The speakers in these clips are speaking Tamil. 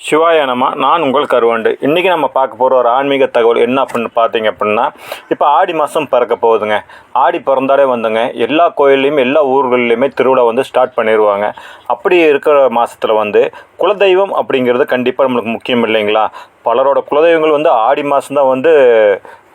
சிவாய நம. நான் உங்கள் கருவண்டு. இன்றைக்கி நம்ம பார்க்க போகிற ஒரு ஆன்மீக தகவல் என்ன அப்படின்னு பார்த்தீங்க அப்படின்னா, இப்போ ஆடி மாதம் பிறக்க போகுதுங்க. ஆடி பிறந்தாலே வந்துங்க எல்லா கோயில்லையும் எல்லா ஊர்கள்லையுமே திருவிழா வந்து ஸ்டார்ட் பண்ணிடுவாங்க. அப்படி இருக்கிற மாதத்தில் வந்து குலதெய்வம் அப்படிங்கிறது கண்டிப்பாக நம்மளுக்கு முக்கியம் இல்லைங்களா? பலரோட குலதெய்வங்கள் வந்து ஆடி மாதம் தான் வந்து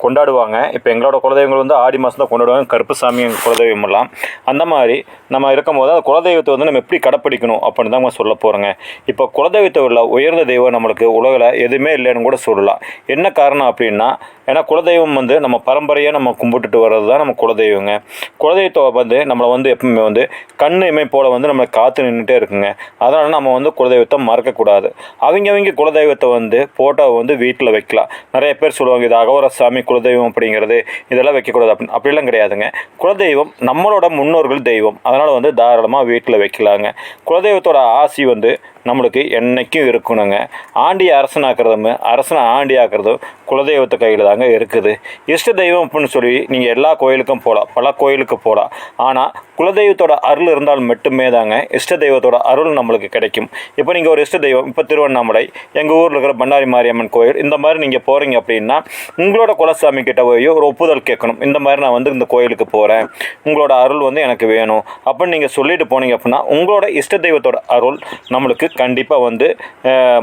கொண்டாடுவாங்க. இப்போ எங்களோட குலதெய்வங்கள் வந்து ஆடி மாதம் தான் கொண்டாடுவாங்க. கருப்புசாமி எங்கள் குலதெய்வமெல்லாம். அந்த மாதிரி நம்ம இருக்கும்போது அந்த குலதெய்வத்தை வந்து நம்ம எப்படி கடைப்பிடிக்கணும் அப்படின்னு தான் நம்ம சொல்ல போகிறோங்க. இப்போ குலதெய்வத்தை உள்ள உயர்ந்த தெய்வம் நம்மளுக்கு உலகில் எதுவுமே இல்லைன்னு கூட சொல்லலாம். என்ன காரணம் அப்படின்னா, ஏன்னா குலதெய்வம் வந்து நம்ம பரம்பரையாக நம்ம கும்பிட்டுட்டு வர்றது தான் நம்ம குலதெய்வங்க. குலதெய்வத்தை வந்து நம்மளை வந்து எப்பவுமே வந்து கண் இமை போல் வந்து நம்மளை காத்து நின்றுட்டே இருக்குங்க. அதனால் நம்ம வந்து குலதெய்வத்தை மறக்கக்கூடாது. அவங்க குலதெய்வத்தை வந்து ஃபோட்டோ வந்து வீட்டில் வைக்கலாம். நிறைய பேர் சொல்லுவாங்க, இது அகோரசாமி குலதெய்வம் அப்படிங்கிறது இதெல்லாம் வைக்கக்கூடாது அப்படின்னு. அப்படிலாம் கிடையாதுங்க. குலதெய்வம் நம்மளோட முன்னோர்கள் தெய்வம். அதனால் வந்து தாராளமாக வீட்டில் வைக்கலாங்க. குலதெய்வத்தோட ஆசி வந்து நம்மளுக்கு என்றைக்கும் இருக்கணுங்க. ஆண்டியை அரசனாக்குறதும் அரசனை ஆண்டி ஆக்குறதும் குலதெய்வத்தை கையில் தாங்க இருக்குது. இஷ்ட தெய்வம் அப்படின்னு சொல்லி நீங்கள் எல்லா கோயிலுக்கும் போகலாம், பல கோயிலுக்கு போகலாம். ஆனால் குலதெய்வத்தோட அருள் இருந்தால் மட்டுமே தாங்க இஷ்ட தெய்வத்தோட அருள் நம்மளுக்கு கிடைக்கும். இப்போ நீங்கள் ஒரு இஷ்ட தெய்வம், இப்போ திருவண்ணாமலை, எங்கள் ஊரில் இருக்கிற பண்ணாரி மாரியம்மன் கோயில், இந்த மாதிரி நீங்கள் போகிறீங்க அப்படின்னா உங்களோட குலசாமி கிட்ட போய் ஒரு ஒப்புதல் கேட்கணும். இந்த மாதிரி நான் வந்து இந்த கோயிலுக்கு போகிறேன், உங்களோட அருள் வந்து எனக்கு வேணும் அப்படின்னு நீங்கள் சொல்லிட்டு போனீங்க அப்படின்னா உங்களோட இஷ்ட தெய்வத்தோட அருள் நம்மளுக்கு கண்டிப்பாக வந்து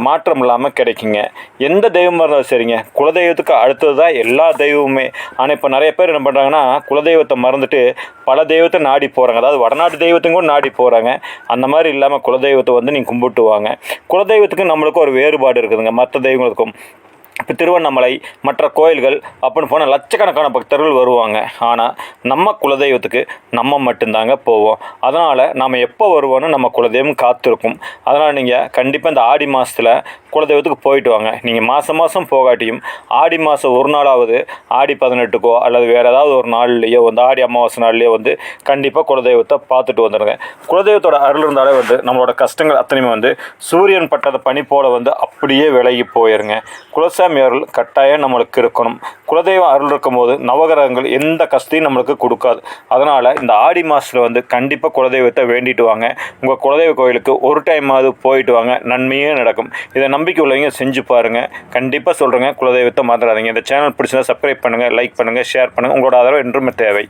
மாற்றம் இல்லாமல் கிடைக்குங்க. எந்த தெய்வமாக இருந்தாலும் சரிங்க, குலதெய்வத்துக்கு அடுத்தது தான் எல்லா தெய்வமுமே. ஆனால் இப்போ நிறைய பேர் என்ன பண்ணுறாங்கன்னா, குலதெய்வத்தை மறந்துட்டு பல தெய்வத்தை நாடி போகிறாங்க. அதாவது வடநாட்டு தெய்வத்தையும் கூட நாடி போகிறாங்க. அந்த மாதிரி இல்லாமல் குலதெய்வத்தை வந்து நீங்கள் கும்பிட்டு வாங்க. குலதெய்வத்துக்கு நம்மளுக்கும் ஒரு வேறுபாடு இருக்குதுங்க மற்ற தெய்வங்களுக்கும். இப்போ திருவண்ணாமலை, மற்ற கோயில்கள் அப்படின்னு போனால் லட்சக்கணக்கான பக்தர்கள் வருவாங்க. ஆனால் நம்ம குலதெய்வத்துக்கு நம்ம மட்டும்தாங்க போவோம். அதனால் நம்ம எப்போ வருவோன்னு நம்ம குலதெய்வம் காத்திருக்கும். அதனால் நீங்கள் கண்டிப்பாக இந்த ஆடி மாதத்தில் குலதெய்வத்துக்கு போயிட்டு வாங்க. நீங்கள் மாதம் போகாட்டியும் ஆடி மாதம் ஒரு நாளாவது ஆடி 18க்கோ அல்லது வேறு ஏதாவது ஒரு நாள்லேயோ வந்து ஆடி அமாவாசை நாள்லேயோ வந்து கண்டிப்பாக குலதெய்வத்தை பார்த்துட்டு வந்துடுங்க. குலதெய்வத்தோட அருள் இருந்தாலே வந்து நம்மளோட கஷ்டங்கள் அத்தனையுமே வந்து சூரியன் பட்டத பனி போல் வந்து அப்படியே விலகி போயிருங்க. குலசாமி அருள் கட்டாயம் நம்மளுக்கு இருக்கணும். குலதெய்வம் அருள் இருக்கும்போது நவகிரகங்கள் எந்த கஷ்டத்தையும் நம்மளுக்கு கொடுக்காது. அதனால் இந்த ஆடி மாதத்தில் வந்து கண்டிப்பாக குலதெய்வத்தை வேண்டிட்டு வாங்க. உங்கள் குலதெய்வ கோயிலுக்கு ஒரு டைமாவது போயிட்டு வாங்க, நன்மையே நடக்கும். இதை நம்பிக்கை உள்ளவங்க செஞ்சு பாருங்கள். கண்டிப்பாக சொல்கிறேங்க, குலதெய்வத்தை மறந்துடாதீங்க. இந்த சேனல் பிடிச்சதா சப்ஸ்கிரைப் பண்ணுங்கள், லைக் பண்ணுங்கள், ஷேர் பண்ணுங்கள். உங்களோட ஆதரவு என்றுமே தேவை.